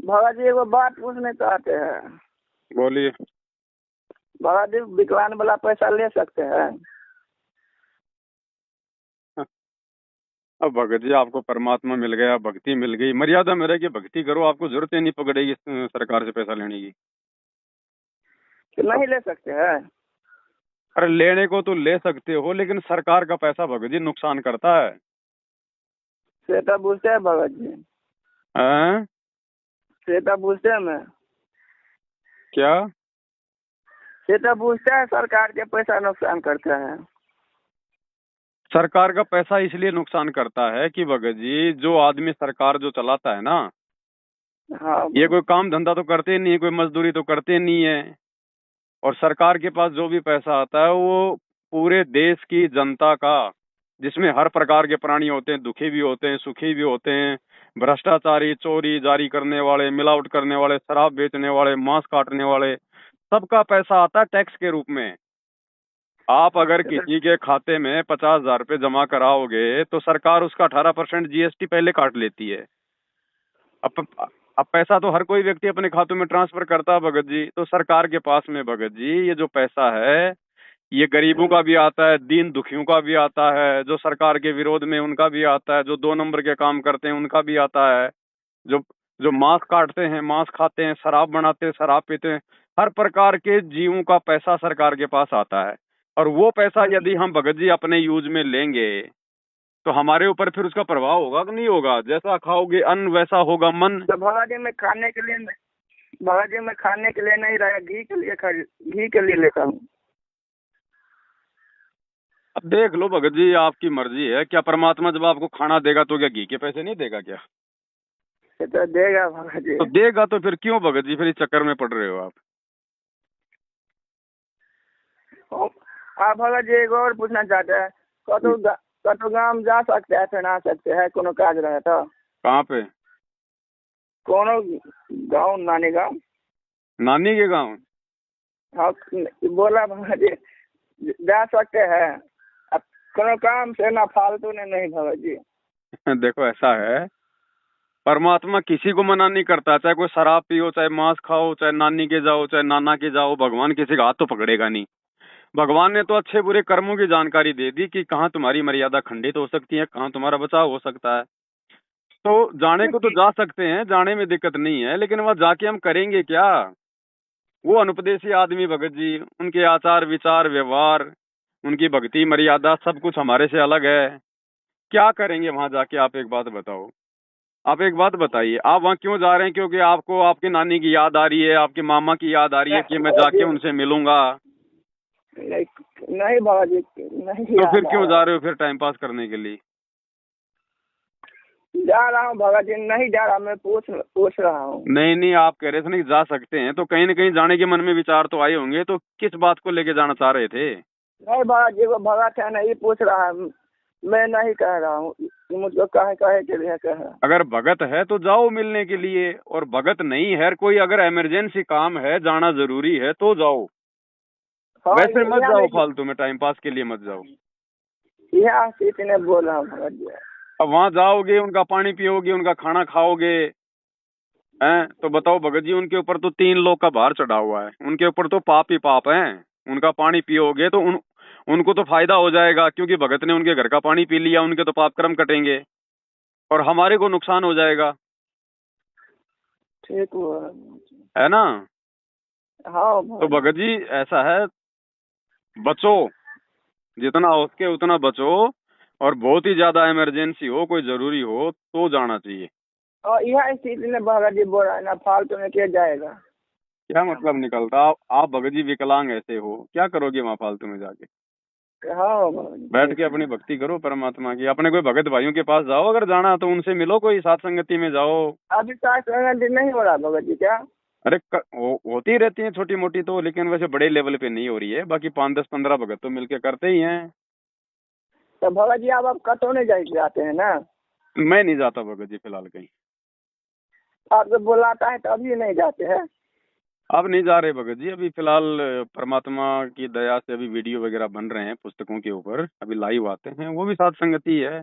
भगत जी एगो बात पूछने चाहते हैं। बोलिए। भगत जी विकलांग वाला पैसा ले सकते हैं? अब भगत जी आपको परमात्मा मिल गया, भक्ति मिल गई, मर्यादा में रह के भक्ति करो, आपको जरूरत ही नहीं पकड़ेगी सरकार से पैसा लेने की। कि नहीं ले सकते हैं? अरे लेने को तो ले सकते हो, लेकिन सरकार का पैसा भगत जी नुकसान करता है। सेटा पूछते हैं भगत जी, हैं? सेटा पूछते हैं मैं, क्या? सेटा पूछते हैं सरकार के पैसा नुकसान करते हैं। सरकार का पैसा इसलिए नुकसान करता है कि भगत जी जो आदमी सरकार जो चलाता है ना, हाँ ये कोई काम धंधा तो करते नहीं है, कोई मजदूरी तो करते नहीं है। और सरकार के पास जो भी पैसा आता है वो पूरे देश की जनता का, जिसमें हर प्रकार के प्राणी होते हैं, दुखी भी होते हैं, सुखी भी होते हैं, भ्रष्टाचारी, चोरी जारी करने वाले, मिलावट करने वाले, शराब बेचने वाले, मांस काटने वाले, सबका पैसा आता है टैक्स के रूप में। आप अगर किसी के खाते में 50,000 रुपये जमा कराओगे तो सरकार उसका 18% GST पहले काट लेती है। अब अब पैसा तो हर कोई व्यक्ति अपने खातों में ट्रांसफर करता है भगत जी, तो सरकार के पास में भगत जी ये जो पैसा है ये गरीबों का भी आता है, दीन दुखियों का भी आता है, जो सरकार के विरोध में उनका भी आता है, जो 2 नंबर के काम करते हैं उनका भी आता है, जो जो मांस काटते हैं, मांस खाते हैं, शराब बनाते हैं, शराब पीते हैं, हर प्रकार के जीवों का पैसा सरकार के पास आता है। और वो पैसा यदि हम भगत जी अपने यूज में लेंगे तो हमारे ऊपर फिर उसका प्रभाव होगा कि नहीं होगा? जैसा खाओगे अन्न वैसा होगा मन। तो भगत जी मैं खाने के लिए, भगत जी मैं खाने के लिए नहीं रहा, घी के लिए घी के लिए लेता हूँ। अब देख लो भगत जी, आपकी मर्जी है। क्या परमात्मा जब आपको खाना देगा तो क्या घी के पैसे नहीं देगा क्या? ये तो देगा भगत जी। तो देगा तो फिर क्यों भगत जी फिर इस चक्कर में पड़ रहे हो आप? आप भगत जी एक और पूछना चाहते हैं, कतो गांव जा सकते हैं फिर आ सकते हैं कोनो काज रहे तो? कहाँ पे? कोनो गांव, नानी गांव। नानी के गांव? हाँ बोला भगत जी जा सकते हैं, अब कोनो काम से ना फालतू ने नहीं भगत जी। देखो ऐसा है, परमात्मा किसी को मना नहीं करता, चाहे कोई शराब पियो, चाहे मांस खाओ, चाहे नानी के जाओ, चाहे नाना के जाओ, भगवान किसी का हाथ तो पकड़ेगा नहीं। भगवान ने तो अच्छे बुरे कर्मों की जानकारी दे दी कि कहाँ तुम्हारी मर्यादा खंडित हो सकती है, कहाँ तुम्हारा बचाव हो सकता है। तो जाने को तो जा सकते हैं, जाने में दिक्कत नहीं है, लेकिन वहां जाके हम करेंगे क्या? वो अनुपदेशी आदमी भगत जी, उनके आचार विचार व्यवहार, उनकी भक्ति मर्यादा सब कुछ हमारे से अलग है। क्या करेंगे वहां जाके? आप एक बात बताओ, आप एक बात बताइए, आप वहाँ क्यों जा रहे हैं? क्योंकि आपको आपकी नानी की याद आ रही है, आपके मामा की याद आ रही है कि मैं जाके उनसे मिलूंगा? नहीं नहीं भगत जी नहीं तो फिर याद आ क्यों रहा जा है। रहे हो फिर टाइम पास करने के लिए? जा रहा हूँ भगत जी, नहीं जा रहा, मैं पूछ रहा हूँ। नहीं नहीं, आप कह रहे थे ना कि जा सकते हैं, तो कहीं ना कहीं जाने के मन में विचार तो आए होंगे, तो किस बात को लेके जाना चाह रहे थे? नहीं भगत जी, वो भगत है नहीं पूछ रहा है, मैं नहीं कह रहा हूँ, मुझको कहे के लिए कहे। अगर भगत है तो जाओ मिलने के लिए, और भगत नहीं है, कोर अगर इमरजेंसी काम है, जाना जरूरी है तो जाओ। हाँ वैसे मत यहाँ जाओ, नहीं, फालतू में टाइम पास के लिए मत जाओ। यहाँ किसी ने बोला भगत जी। अब वहां जाओगे, उनका पानी पियोगे, उनका खाना खाओगे, हैं, तो बताओ भगत जी, उनके ऊपर तो 3 लोग का भार चढ़ा हुआ है, उनके ऊपर तो पाप ही पाप है। उनका पानी पियोगे तो उनको तो फायदा हो जाएगा, क्योंकि भगत ने उनके घर का पानी पी लिया, उनके तो पाप कर्म कटेंगे, और हमारे को नुकसान हो जाएगा, ठीक हुआ है ना? हाँ तो भगत जी ऐसा है, बचो, जितना हो सके उतना बचो, और बहुत ही ज्यादा इमरजेंसी हो, कोई जरूरी हो तो जाना चाहिए। और यह स्थिति ने भगत जी बोला है ना, फालतू में किया जाएगा। क्या मतलब निकलता? आप भगत जी विकलांग ऐसे हो, क्या करोगे वहां फालतू में जाके? हाँ भगत जी, बैठ के अपनी भक्ति करो परमात्मा की, अपने कोई भगत भाइयों के पास जाओ, अगर जाना तो उनसे मिलो, कोई साथ संगति में जाओ। अभी तक नहीं हो रहा भगत जी क्या? अरे होती रहती है छोटी मोटी तो, लेकिन वैसे बड़े लेवल पे नहीं हो रही है। बाकी 5, 10, 15 भगत तो मिलके करते ही हैं। तो भगत जी आप कतौ नहीं जाते हैं ना? मैं नहीं जाता भगत जी फिलहाल कहीं। आप जब बुलाता है तभी नहीं जाते हैं? अब नहीं जा रहे भगत जी, अभी फिलहाल परमात्मा की दया से अभी वीडियो वगैरह बन रहे हैं पुस्तकों के ऊपर, अभी लाइव आते हैं, वो भी साथ संगति है।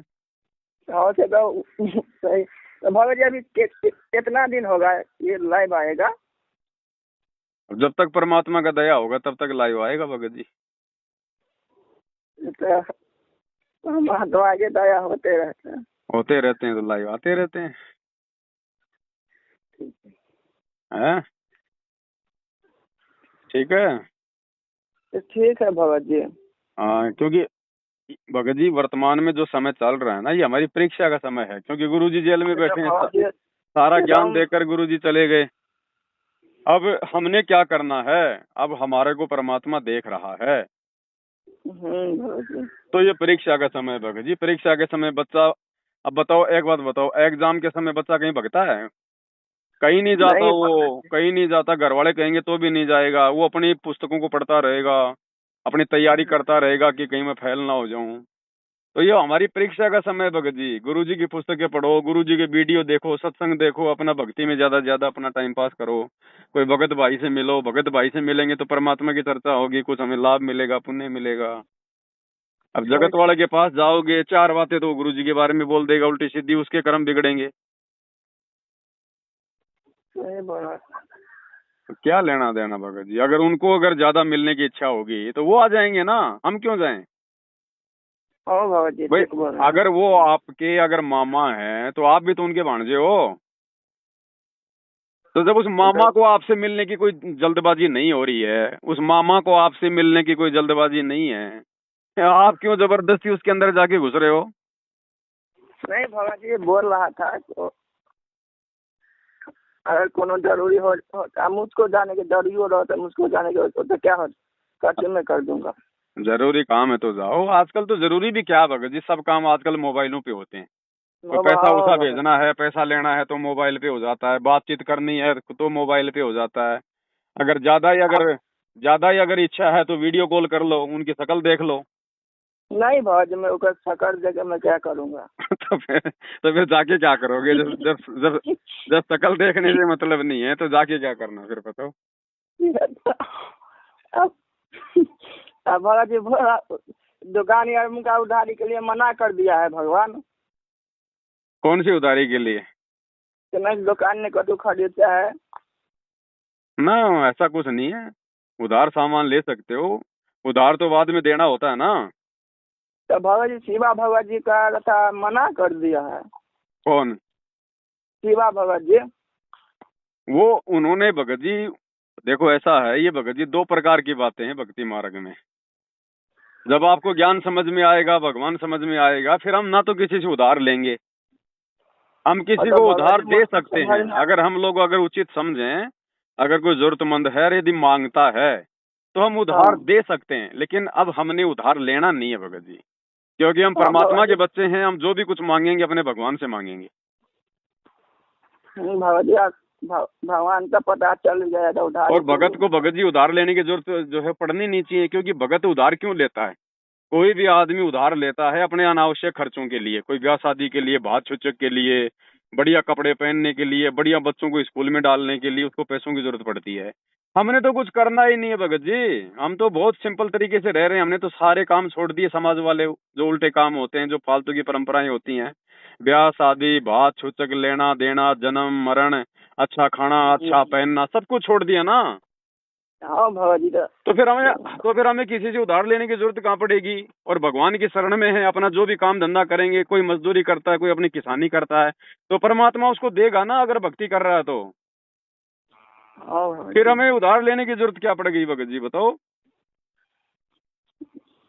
हाँ से तो सही तो भगत जी अभी कितना दिन होगा ये लाइव आएगा? जब तक परमात्मा का दया होगा तब तक लाइव आएगा भगत जी। तो हम तो आगे दया होते रहते हैं। तो लाइव आते रहते हैं। हैं? ठीक है। तो ठीक है भगत जी। हाँ, क्योंकि भगत जी वर्तमान में जो समय चल रहा है ना, ये हमारी परीक्षा का समय है, क्योंकि गुरुजी जेल में बैठे हैं, भगत जी सारा ये तो ज्ञान देकर गुरुजी चले गए। अब हमने क्या करना है? अब हमारे को परमात्मा देख रहा है। भगत जी। तो ये परीक्षा का समय है भगत जी। परीक्षा के समय बच्चा, अब बताओ एक बात बताओ, एग्जाम के समय बच्चा कहीं भगता है? कहीं नहीं जाता नहीं वो, कहीं नहीं जाता। घर वाले कहेंगे तो भी नहीं जाएगा, वो अपनी पुस्तकों को पढ़ता रहेगा, अपनी तैयारी करता रहेगा कि कहीं मैं फेल ना हो जाऊं। तो ये हमारी परीक्षा का समय है भगत जी। गुरुजी की पुस्तकें पढ़ो, गुरुजी के वीडियो देखो, सत्संग देखो, अपना भक्ति में ज्यादा से ज्यादा अपना टाइम पास करो। कोई भगत भाई से मिलो, भगत भाई से मिलेंगे तो परमात्मा की चर्चा होगी, कुछ हमें लाभ मिलेगा, पुण्य मिलेगा। अब जगत वाले के पास जाओगे, चार बातें तो गुरुजी के बारे में बोल देगा उल्टी सीधी, उसके कर्म बिगड़ेंगे। सही बोला। तो क्या लेना देना भगत जी? अगर ज्यादा मिलने की इच्छा होगी तो वो आ जाएंगे ना, हम क्यों जाएं? ओ भगत जी भाई ठीक बोल रहे हैं। अगर वो आपके अगर मामा हैं तो आप भी तो उनके भांजे हो। तो जब उस मामा को आपसे मिलने की कोई जल्दबाजी नहीं हो रही है, उस मामा को आपसे मिलने की कोई जल्दबाजी नहीं है, आप क्यों जबरदस्ती उसके अंदर जाके घुस रहे हो? नहीं भगत जी बोल रहा था तो अगर कोनो जरूरी होता मुझको जाने के जरूरी हो रहा था, मुझको जाने के तो क्या हो करके मैं कर दूंगा। जरूरी काम है तो जाओ। आजकल तो जरूरी भी क्या भगत जी, सब काम आजकल मोबाइलों पे होते हैं। कोई पैसा उसा भेजना है, पैसा लेना है तो मोबाइल पे हो जाता है, बातचीत करनी है तो मोबाइल पे हो जाता है। अगर ज्यादा ही अगर इच्छा है तो वीडियो कॉल कर लो, उनकी शक्ल देख लो। नहीं भाज मैं उसका शक्ल देके मैं क्या करूंगा? तो फिर जाके क्या करोगे? जब जब जब जब शक्ल देखने से मतलब नहीं है तो जाके क्या करना फिर बताओ? अब अब भगत जी बोला दुकान यार उनका उधारी के लिए मना कर दिया है भगवान। कौन सी उधारी के लिए? कि नहीं दुकान ने कदू खरीदता है। ना, ऐसा कुछ नहीं है। उधार सामान ले सकते हो, उधार तो बाद में देना होता है ना। तो भगत जी शिवा भगत जी का था मना कर दिया है। कौन? शिवा भगत जी। वो उन्होंने भगत जी, देखो ऐसा है, ये भगत जी दो प्रकार की बातें हैं भक्ति मार्ग में। जब आपको ज्ञान समझ में आएगा, भगवान समझ में आएगा, फिर हम ना तो किसी से उधार लेंगे, हम किसी को उधार दे सकते हैं। अगर हम लोग अगर उचित समझें, अगर कोई जरूरतमंद है, यदि मांगता है तो हम उधार दे सकते हैं, लेकिन अब हमने उधार लेना नहीं है भगत जी, क्योंकि हम परमात्मा के बच्चे हैं। हम जो भी कुछ मांगेंगे अपने भगवान से मांगेंगे। भगत जी भगवान का पता चल गया था उधार। और भगत को भगत जी उधार लेने की जरूरत जो है पड़नी नहीं चाहिए, क्योंकि भगत उधार क्यों लेता है? कोई भी आदमी उधार लेता है अपने अनावश्यक खर्चों के लिए, कोई ब्याह शादी के लिए, भात छुचक के लिए, बढ़िया कपड़े पहनने के लिए, बढ़िया बच्चों को स्कूल में डालने के लिए उसको पैसों की जरूरत पड़ती है। हमने तो कुछ करना ही नहीं है भगत जी, हम तो बहुत सिंपल तरीके से रह रहे हैं। हमने तो सारे काम छोड़ दिए, समाज वाले जो उल्टे काम होते हैं, जो फालतू की परंपराएं होती हैं, ब्याह शादी, भात छुचक, लेना देना, जन्म मरण, अच्छा खाना, अच्छा पहनना, सब कुछ छोड़ दिया ना। हाँ भगत जी तो फिर हमें किसी से उधार लेने की जरूरत कहाँ पड़ेगी? और भगवान की शरण में है, अपना जो भी काम धंधा करेंगे, कोई मजदूरी करता है, कोई अपनी किसानी करता है, तो परमात्मा उसको देगा ना, अगर भक्ति कर रहा है तो। फिर हमें उधार लेने की जरूरत क्या पड़ेगी भगत जी बताओ?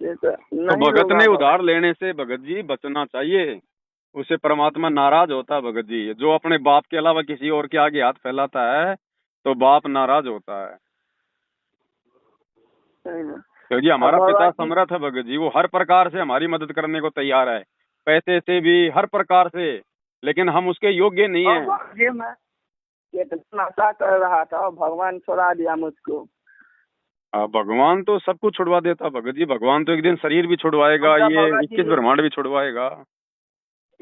तो भगत ने उधार लेने से भगत जी बचना चाहिए, उससे परमात्मा नाराज होता है भगत जी। जो अपने बाप के अलावा किसी और के आगे हाथ फैलाता है तो बाप नाराज होता है। क्योंकि हमारा पिता समर्थ है भगत जी, वो हर प्रकार से हमारी मदद करने को तैयार है, पैसे से भी, हर प्रकार से, लेकिन हम उसके योग्य नहीं है। मैं नशा कर रहा था, भगवान छुड़ा दिया मुझको। भगवान तो सब कुछ छुड़वा देता भगत जी। भगवान तो एक दिन शरीर भी छुड़वाएगा, ये 21 ब्रह्मांड भी छुड़वाएगा।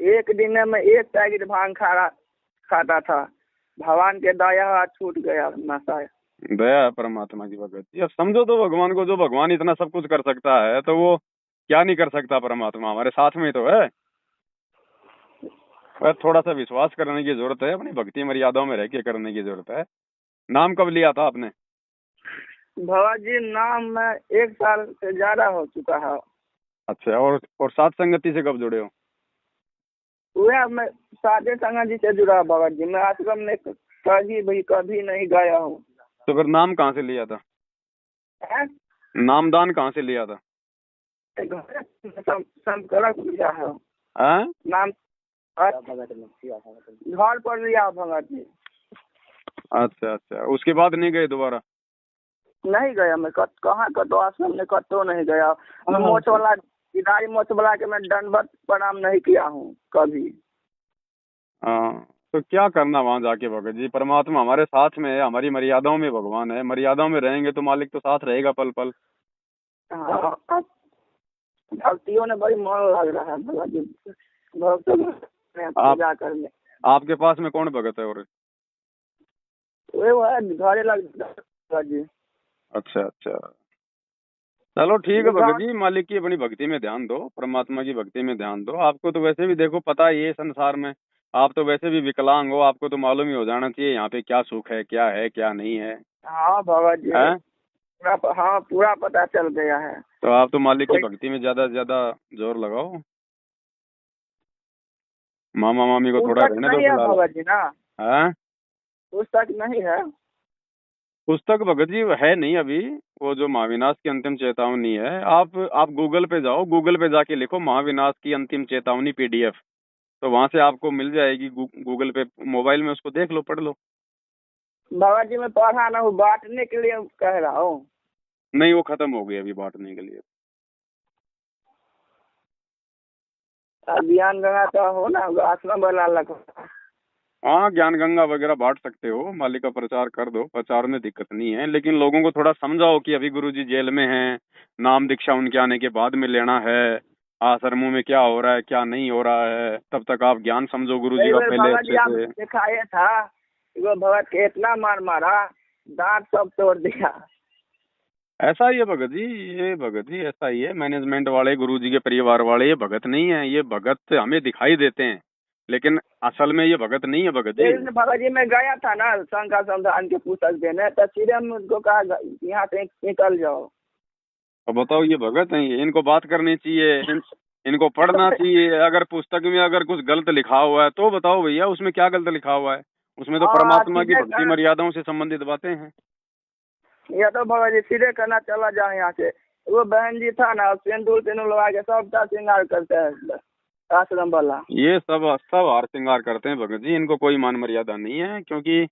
एक दिन में 1 पैकेट भांग खाता था, भगवान के दया छूट गया नशा। दया है परमात्मा की भगत जी। अब समझो तो भगवान को, जो भगवान इतना सब कुछ कर सकता है तो वो क्या नहीं कर सकता? परमात्मा हमारे साथ में तो है। बस थोड़ा सा विश्वास करने की जरूरत है, अपनी भक्ति मर्यादाओं में रह के करने की जरूरत है। नाम कब लिया था आपने? बाबा जी नाम में 1 साल से ज्यादा हो चुका है। अच्छा, और सात संगति से कब जुड़े हो? वह मैं साधे संगत जी से जुड़ा बाबा जी। मैं आश्रम में कभी नहीं गया हूँ। तो फिर नाम कहाँ से लिया था? हैं? नामदान कहाँ से लिया था? संकलक लिया है हाँ? नाम। घर पर लिया भगत जी। अच्छा अच्छा, उसके बाद नहीं गए दोबारा? नहीं गया मैं कहाँ तो आश्रम में कतो नहीं गया। मैं मोच वाला किनारी मोच वाला के मैं दंडवत प्रणाम नहीं किया हूँ कभी। हाँ, तो क्या करना वहां जाके भगत जी? परमात्मा हमारे साथ में है, हमारी मर्यादाओं में भगवान है। मर्यादाओं में रहेंगे तो मालिक तो साथ रहेगा पल पल। हाँ, भक्तियों ने बड़ी मन लग रहा है भगत जी। भक्तों में पूजा करने। आपके पास में कौन भगत है? और वो है घरे लग भगत जी। अच्छा अच्छा, चलो ठीक है भगत जी। मालिक की अपनी भक्ति में ध्यान दो, परमात्मा की भक्ति में ध्यान दो। आपको तो वैसे भी देखो पता ही है संसार में, आप तो वैसे भी विकलांग हो, आपको तो मालूम ही हो जाना चाहिए यहाँ पे क्या सुख है, क्या नहीं है। हाँ भगत जी, पूरा पता चल गया है। तो आप तो मालिक की भक्ति में ज्यादा से ज्यादा जोर लगाओ। मामा मामी को थोड़ा रहने दो फिलहाल। भगत जी ना हाँ, पुस्तक नहीं है। पुस्तक भगत जी है नहीं अभी। वो जो महाविनाश की अंतिम चेतावनी है, आप गूगल पे जाओ, गूगल पे जाके लिखो महाविनाश की अंतिम चेतावनी PDF, तो वहां से आपको मिल जाएगी। गूगल पे मोबाइल में उसको देख लो, पढ़ लो। बाबा जी मैं पढ़ा ना हूँ, बांटने के लिए कह रहा हूँ। नहीं, वो खत्म हो गई अभी बांटने के लिए। ज्ञान गंगा तो हो ना, आश्रम बना लगा। हाँ, ज्ञान गंगा वगैरह बांट सकते हो, मालिक का प्रचार कर दो, प्रचार में दिक्कत नहीं है। लेकिन लोगों को थोड़ा समझाओ कि अभी गुरुजी जेल में हैं, नाम दीक्षा उनके आने के बाद में लेना है, आश्रमों में क्या हो रहा है क्या नहीं हो रहा है, तब तक आप ज्ञान समझो गुरुजी का पहले अच्छे से। सिखाया था वो भगत के इतना मार मारा, दांत सब तोड़ दिया। ऐसा ही है भगत जी, ये भगत जी ऐसा ही है। मैनेजमेंट वाले, गुरुजी के परिवार वाले, ये भगत नहीं है। ये भगत हमें दिखाई देते हैं, लेकिन असल में ये भगत नहीं है भगत जी। भगत जी मैं गया था ना शंकर संधान के पुस्तक देने, तो सीधे मुझको कहा यहाँ से निकल जाओ। अब बताओ, ये भगत हैं, इनको बात करनी चाहिए, इनको पढ़ना चाहिए। अगर पुस्तक में अगर कुछ गलत लिखा हुआ है तो बताओ भैया, उसमें क्या गलत लिखा हुआ है? उसमें तो परमात्मा की भक्ति मर्यादाओं से संबंधित बातें हैं। ये तो भगत जी सीधे करना चला जाए यहाँ से। वो बहन जी था ना, सिंदूर लगा के सबका श्रृंगार करते हैं आश्रम वाला। ये सब हार श्रृंगार करते हैं भगत जी, इनको कोई मान मर्यादा नहीं है, क्योंकि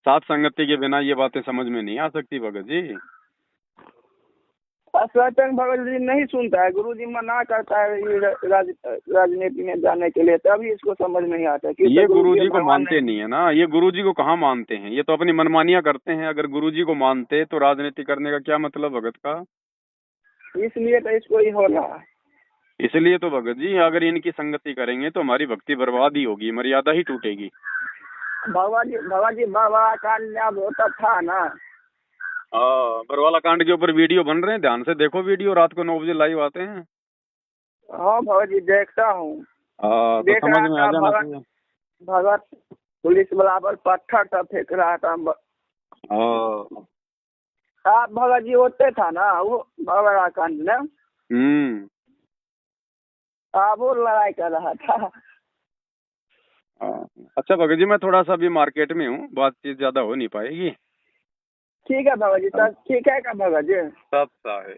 साथ संगति के बिना ये बातें समझ में नहीं आ सकती भगत जी। सत्संग भगत जी नहीं सुनता है, गुरु जी मना करता है राजनीति में जाने के लिए, तभी इसको समझ नहीं आता कि ये गुरु जी को मानते नहीं है ना। ये गुरु जी को कहाँ मानते हैं, ये तो अपनी मनमानियां करते हैं। अगर गुरु जी को मानते तो राजनीति करने का क्या मतलब भगत का? इसलिए तो इसको ही हो रहा है। इसलिए तो भगत जी, अगर इनकी संगति करेंगे तो हमारी भक्ति बर्बाद ही होगी, मर्यादा ही टूटेगी। भगवान जी बाबा कांड होता था ना। हाँ, बरवाला कांड के ऊपर वीडियो बन रहे हैं, ध्यान से देखो वीडियो, रात को 9 बजे लाइव आते हैं। हाँ भगत जी देखता हूँ। तो समझ में आ जाना चाहिए। भगत पुलिस वाला पर पत्थर सब फेंक रहा था। आप भगत जी होते था ना वो बरवाला कांड में। वो लड़ाई कर रहा था। अच्छा भगत जी, मैं थोड़ा सा अभी मार्केट में हूँ, बातचीत ज्यादा हो नहीं पाएगी। ठीक है भगत जी, ठीक है क्या भगत जी? सब है।